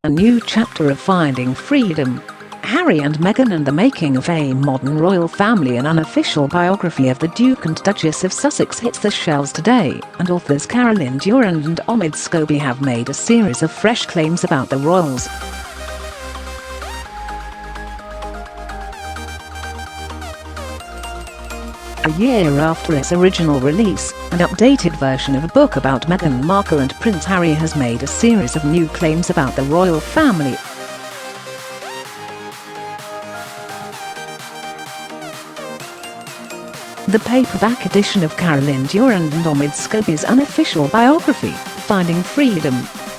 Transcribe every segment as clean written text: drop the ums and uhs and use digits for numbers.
A new chapter of Finding Freedom. Harry and Meghan and the Making of a Modern Royal Family. An unofficial biography of the Duke and Duchess of Sussex hits the shelves today, and authors Caroline Durand and Omid Scobie have made a series of fresh claims about the royals. A year after its original release, an updated version of a book about Meghan Markle and Prince Harry has made a series of new claims about the royal family. The paperback edition of Caroline Durand and Omid Scobie's unofficial biography, Finding Freedom,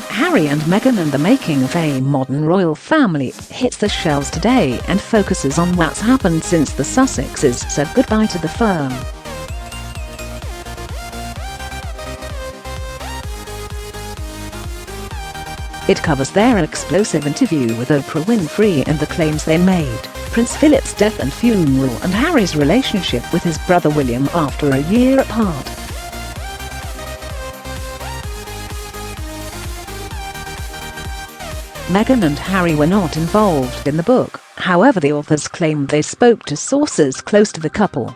Harry and Meghan and the Making of a Modern Royal Family, hits the shelves today and focuses on what's happened since the Sussexes said goodbye to the firm. It covers their explosive interview with Oprah Winfrey and the claims they made, Prince Philip's death and funeral, and Harry's relationship with his brother William after a year apart. Meghan and Harry were not involved in the book, however the authors claim they spoke to sources close to the couple.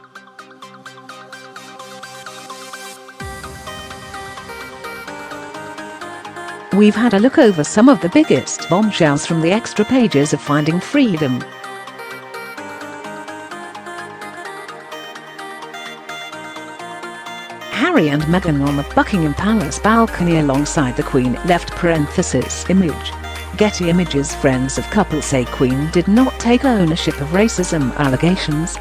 We've had a look over some of the biggest bombshells from the extra pages of Finding Freedom. Harry and Meghan on the Buckingham Palace balcony alongside the Queen (image). Getty Images. Friends of couple say Queen did not take ownership of racism allegations.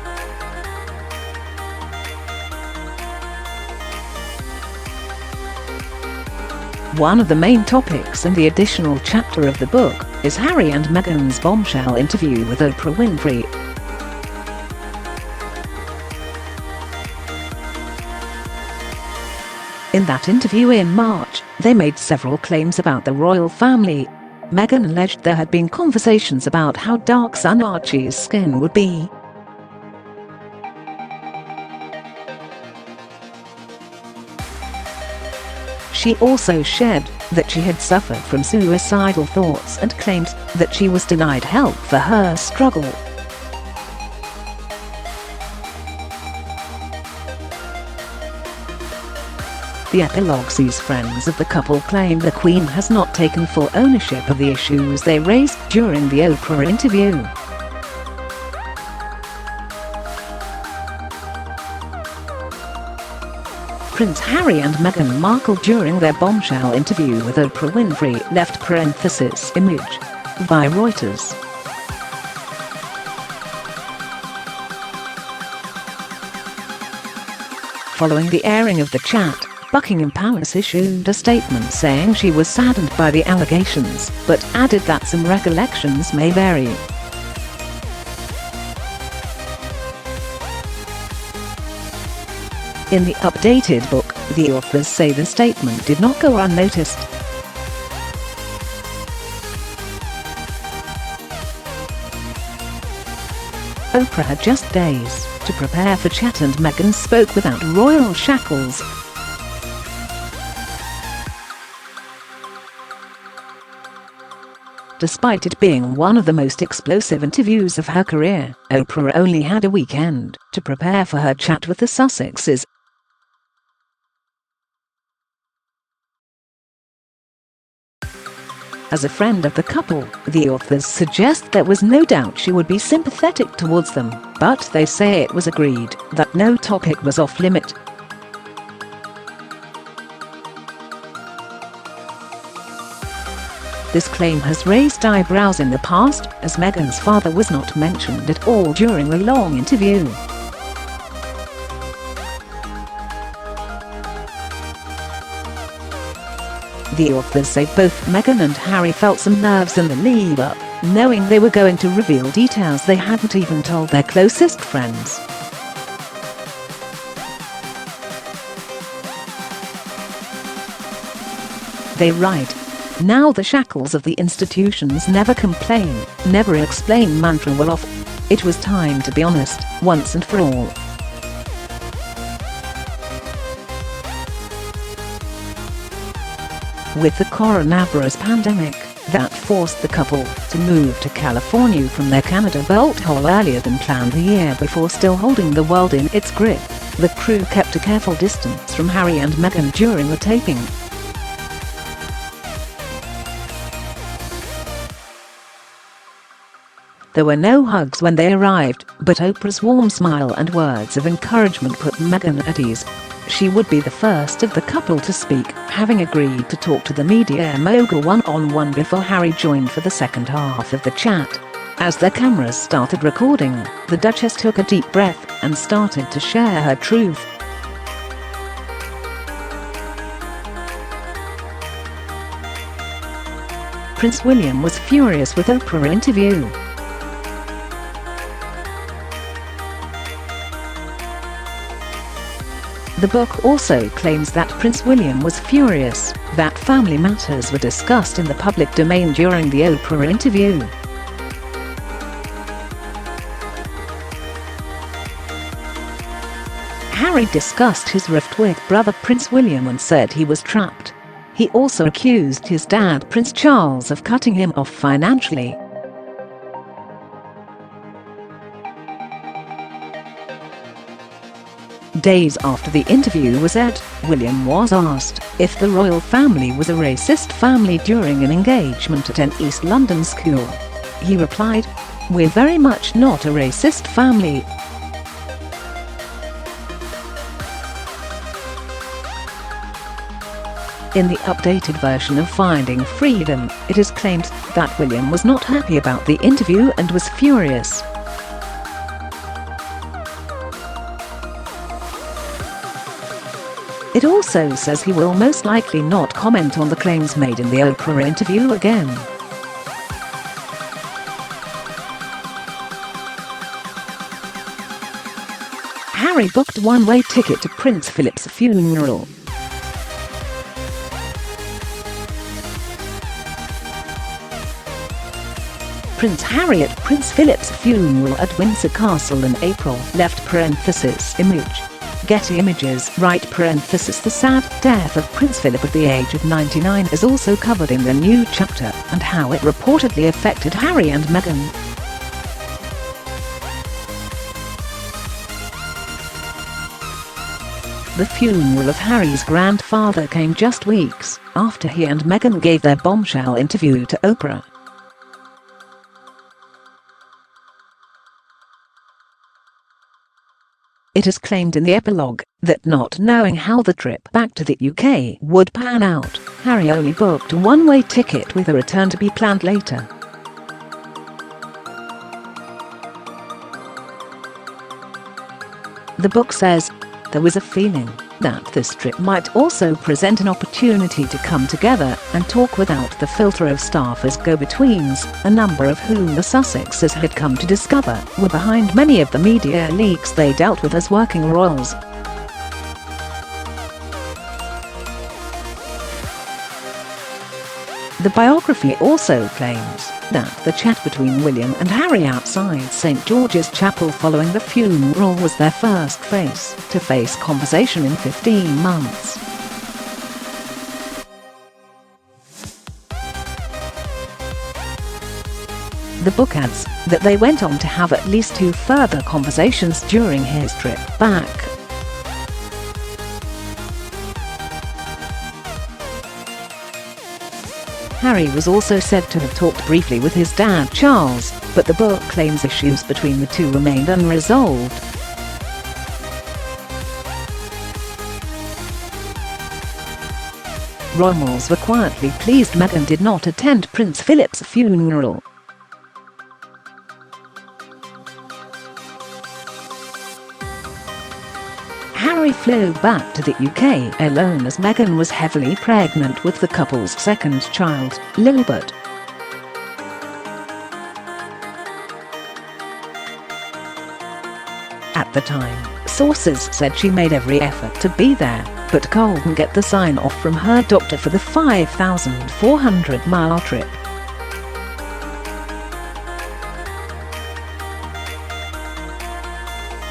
One of the main topics in the additional chapter of the book is Harry and Meghan's bombshell interview with Oprah Winfrey. In that interview in March, they made several claims about the royal family. Meghan alleged there had been conversations about how dark son Archie's skin would be. She also shared that she had suffered from suicidal thoughts and claimed that she was denied help for her struggle. The epilogue sees friends of the couple claim the Queen has not taken full ownership of the issues they raised during the Oprah interview. Prince Harry and Meghan Markle during their bombshell interview with Oprah Winfrey (image) by Reuters. Following the airing of the chat, Buckingham Palace issued a statement saying she was saddened by the allegations, but added that some recollections may vary. In the updated book, the authors say the statement did not go unnoticed. Oprah had just days to prepare for chat and Meghan spoke without royal shackles. Despite it being one of the most explosive interviews of her career, Oprah only had a weekend to prepare for her chat with the Sussexes. As a friend of the couple, the authors suggest there was no doubt she would be sympathetic towards them, but they say it was agreed that no topic was off-limit. This claim has raised eyebrows in the past, as Meghan's father was not mentioned at all during the long interview. The authors say both Meghan and Harry felt some nerves in the lead-up, knowing they were going to reveal details they hadn't even told their closest friends. They write, "Now the shackles of the institutions never complain, never explain mantra were off. It was time to be honest, once and for all." With the coronavirus pandemic, that forced the couple to move to California from their Canada bolt hole earlier than planned the year before, still holding the world in its grip. The crew kept a careful distance from Harry and Meghan during the taping. There were no hugs when they arrived, but Oprah's warm smile and words of encouragement put Meghan at ease. She would be the first of the couple to speak, having agreed to talk to the media mogul one-on-one before Harry joined for the second half of the chat. As their cameras started recording, the Duchess took a deep breath and started to share her truth. Prince William was furious with Oprah interview. The book also claims that Prince William was furious that family matters were discussed in the public domain during the Oprah interview. Harry discussed his rift with brother Prince William and said he was trapped. He also accused his dad, Prince Charles, of cutting him off financially. Days after the interview was aired, William was asked if the royal family was a racist family during an engagement at an East London school. He replied, "We're very much not a racist family." In the updated version of Finding Freedom, it is claimed that William was not happy about the interview and was furious. It also says he will most likely not comment on the claims made in the Oprah interview again. Harry booked a one-way ticket to Prince Philip's funeral. Prince Harry at Prince Philip's funeral at Windsor Castle in April, left (image). Getty Images, the sad death of Prince Philip at the age of 99 is also covered in the new chapter, and how it reportedly affected Harry and Meghan. The funeral of Harry's grandfather came just weeks after he and Meghan gave their bombshell interview to Oprah. It is claimed in the epilogue that, not knowing how the trip back to the UK would pan out, Harry only booked a one-way ticket with a return to be planned later. The book says, "There was a feeling that this trip might also present an opportunity to come together and talk without the filter of staff as go-betweens, a number of whom the Sussexes had come to discover were behind many of the media leaks they dealt with as working royals." The biography also claims that the chat between William and Harry outside St. George's Chapel following the funeral was their first face-to-face conversation in 15 months. The book adds that they went on to have at least 2 further conversations during his trip back. Harry was also said to have talked briefly with his dad Charles, but the book claims issues between the two remained unresolved. Royals were quietly pleased Meghan did not attend Prince Philip's funeral. Harry flew back to the UK alone as Meghan was heavily pregnant with the couple's second child, Lilibet. At the time, sources said she made every effort to be there, but couldn't get the sign-off from her doctor for the 5,400-mile trip.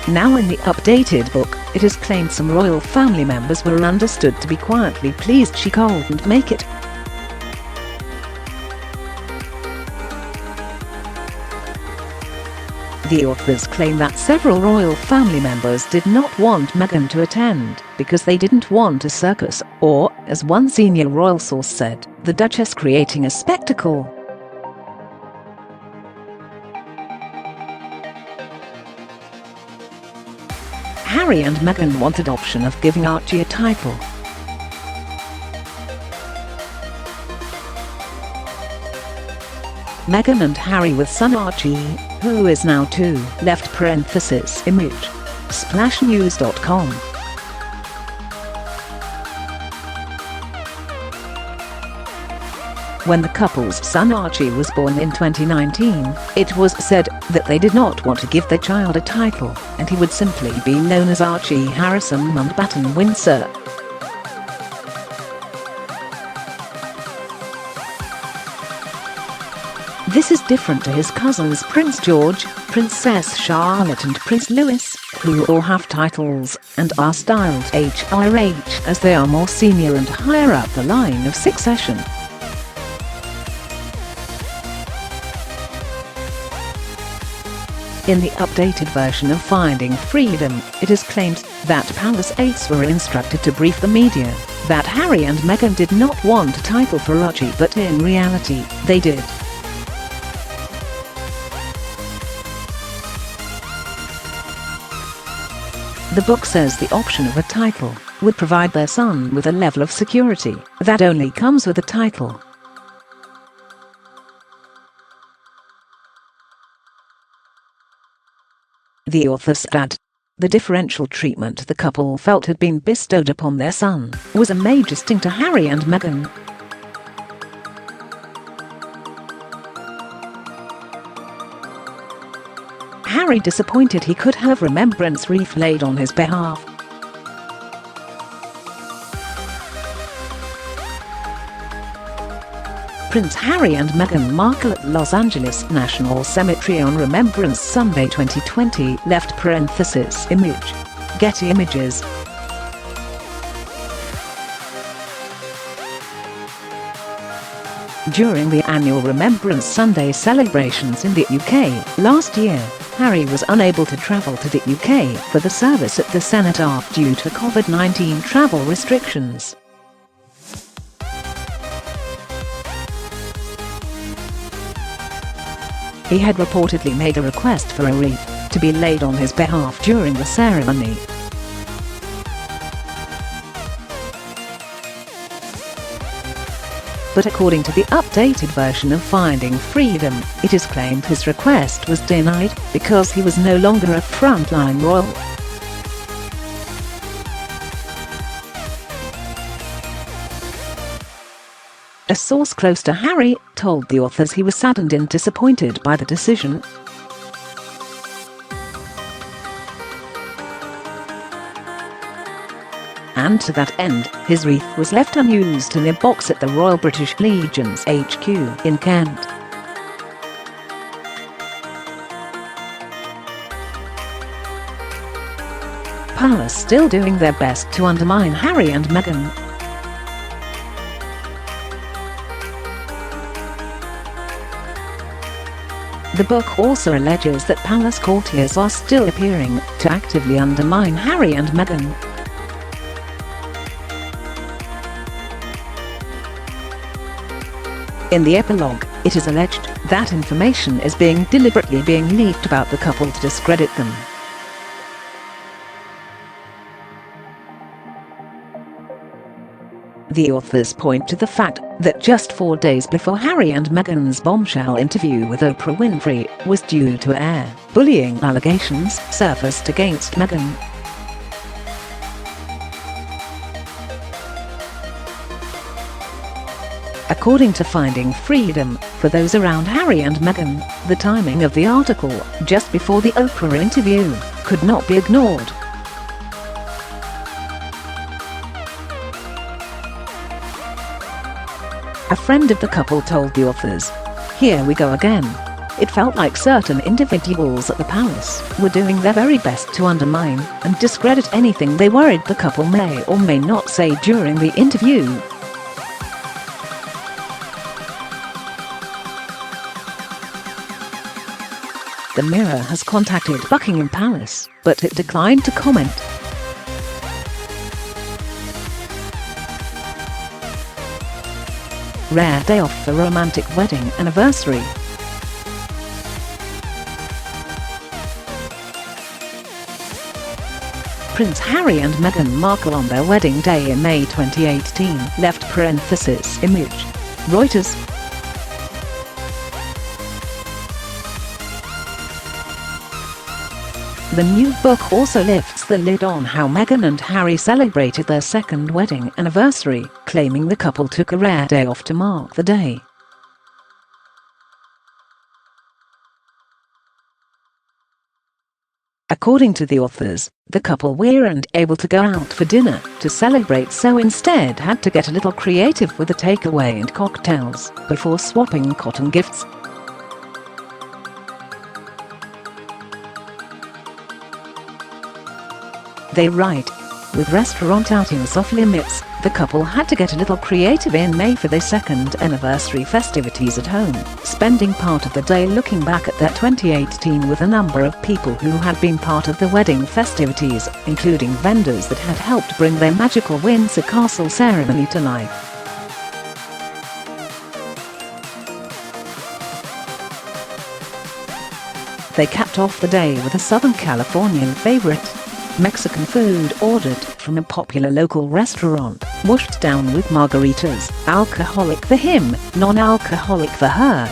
Now in the updated book, it is claimed some royal family members were understood to be quietly pleased she couldn't make it. The authors claim that several royal family members did not want Meghan to attend because they didn't want a circus, or, as one senior royal source said, the Duchess creating a spectacle. Harry and Meghan wanted option of giving Archie a title. Meghan and Harry with son Archie, who is now 2, left parenthesis image. Splashnews.com. When the couple's son Archie was born in 2019, it was said that they did not want to give their child a title, and he would simply be known as Archie Harrison Mountbatten Windsor. This is different to his cousins Prince George, Princess Charlotte and Prince Louis, who all have titles and are styled HRH as they are more senior and higher up the line of succession. In the updated version of Finding Freedom, it is claimed that palace aides were instructed to brief the media that Harry and Meghan did not want a title for Archie, but in reality, they did. The book says the option of a title would provide their son with a level of security that only comes with a title. The authors add, the differential treatment the couple felt had been bestowed upon their son was a major sting to Harry and Meghan. Harry disappointed he could have remembrance wreath laid on his behalf. Prince Harry and Meghan Markle at Los Angeles National Cemetery on Remembrance Sunday 2020 left parenthesis image. Getty Images. During the annual Remembrance Sunday celebrations in the UK last year, Harry was unable to travel to the UK for the service at the Senate Arch due to COVID-19 travel restrictions. He had reportedly made a request for a wreath to be laid on his behalf during the ceremony. But according to the updated version of Finding Freedom, it is claimed his request was denied because he was no longer a frontline royal. A source close to Harry told the authors he was saddened and disappointed by the decision. And to that end, his wreath was left unused in a box at the Royal British Legion's HQ in Kent. Palace still doing their best to undermine Harry and Meghan. The book also alleges that palace courtiers are still appearing to actively undermine Harry and Meghan. In the epilogue, it is alleged that information is deliberately being leaked about the couple to discredit them. The authors point to the fact that just 4 days before Harry and Meghan's bombshell interview with Oprah Winfrey was due to air, bullying allegations surfaced against Meghan. According to Finding Freedom, for those around Harry and Meghan, the timing of the article, just before the Oprah interview, could not be ignored. A friend of the couple told the authors, "Here we go again. It felt like certain individuals at the palace were doing their very best to undermine and discredit anything they worried the couple may or may not say during the interview." The Mirror has contacted Buckingham Palace, but it declined to comment. Rare day off for romantic wedding anniversary. Prince Harry and Meghan Markle on their wedding day in May 2018. Left parenthesis image. Reuters. The new book also lifts the lid on how Meghan and Harry celebrated their second wedding anniversary, claiming the couple took a rare day off to mark the day. According to the authors, the couple weren't able to go out for dinner to celebrate, so instead had to get a little creative with the takeaway and cocktails before swapping cotton gifts. They write, with restaurant outings off limits, the couple had to get a little creative in May for their second anniversary festivities at home, spending part of the day looking back at their 2018 with a number of people who had been part of the wedding festivities, including vendors that had helped bring their magical Windsor Castle ceremony to life. They capped off the day with a Southern Californian favorite, Mexican food ordered from a popular local restaurant, washed down with margaritas, alcoholic for him, non-alcoholic for her.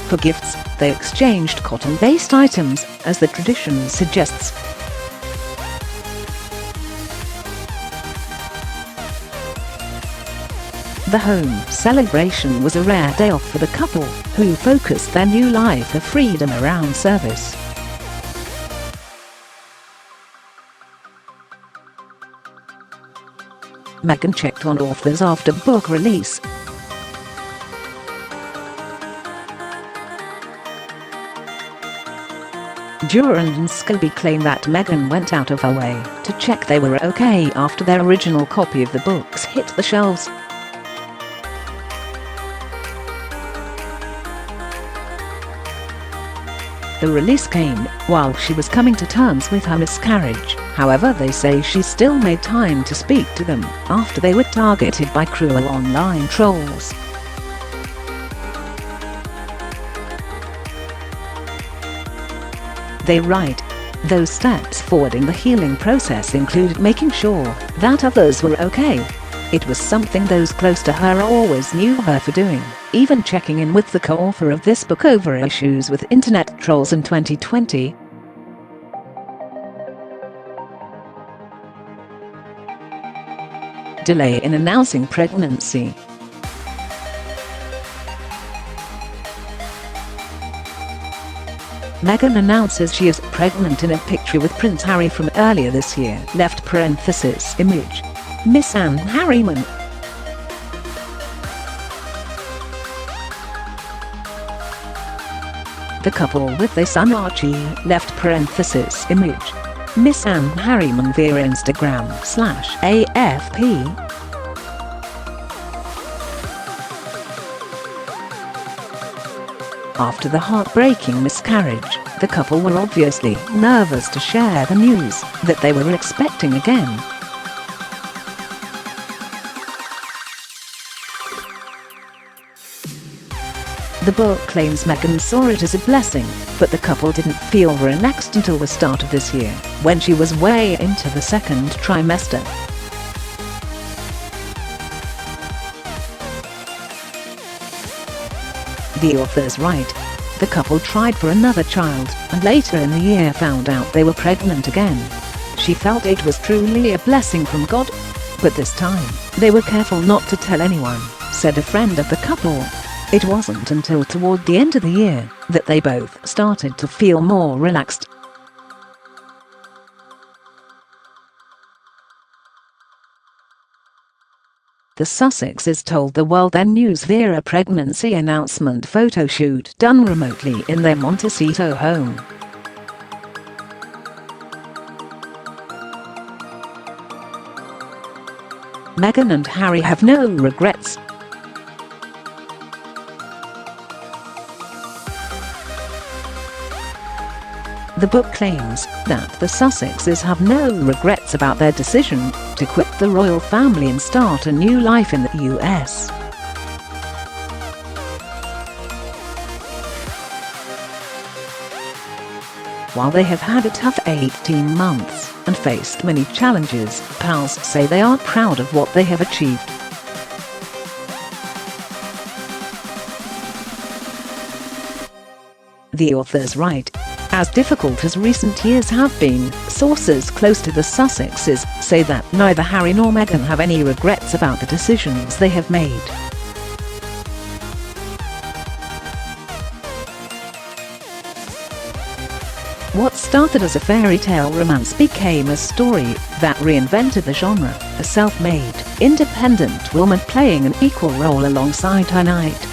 For gifts, they exchanged cotton-based items, as the tradition suggests. The home celebration was a rare day off for the couple, who focused their new life of freedom around service. Meghan checked on authors after book release. Durand and Scobie claim that Meghan went out of her way to check they were okay after their original copy of the books hit the shelves. The release came while she was coming to terms with her miscarriage. However, they say she still made time to speak to them after they were targeted by cruel online trolls. They write, those steps forward in the healing process included making sure that others were okay. It was something those close to her always knew her for doing, even checking in with the co-author of this book over issues with internet trolls in 2020. Delay in announcing pregnancy. Meghan announces she is pregnant in a picture with Prince Harry from earlier this year. Left parenthesis image. Miss Anne Harriman. The couple with their son Archie. Left parenthesis image. Miss Anne Harriman via Instagram/AFP. After the heartbreaking miscarriage, the couple were obviously nervous to share the news that they were expecting again. The book claims Meghan saw it as a blessing, but the couple didn't feel relaxed until the start of this year, when she was way into the second trimester. The authors write, the couple tried for another child, and later in the year found out they were pregnant again. She felt it was truly a blessing from God. But this time, they were careful not to tell anyone, said a friend of the couple. It wasn't until toward the end of the year that they both started to feel more relaxed. The Sussexes told the world their news via a pregnancy announcement photo shoot done remotely in their Montecito home. Meghan and Harry have no regrets. The book claims that the Sussexes have no regrets about their decision to quit the royal family and start a new life in the US. While they have had a tough 18 months and faced many challenges, pals say they are proud of what they have achieved. The authors write, as difficult as recent years have been, sources close to the Sussexes say that neither Harry nor Meghan have any regrets about the decisions they have made. What started as a fairy tale romance became a story that reinvented the genre, a self-made, independent woman playing an equal role alongside her knight.